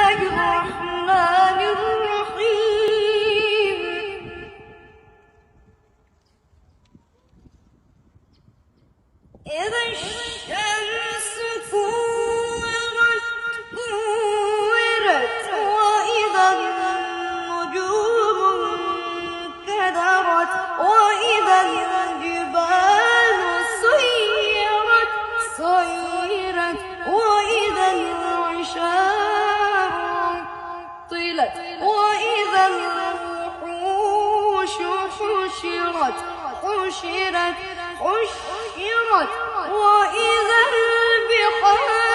الله الرحمن الرحيم. إذا الشمس كورت وإذا النجوم انكدرت وإذا الجبال سيرت وإذا العشار عطلت وإذا الوحوش حشرت وإذا البحار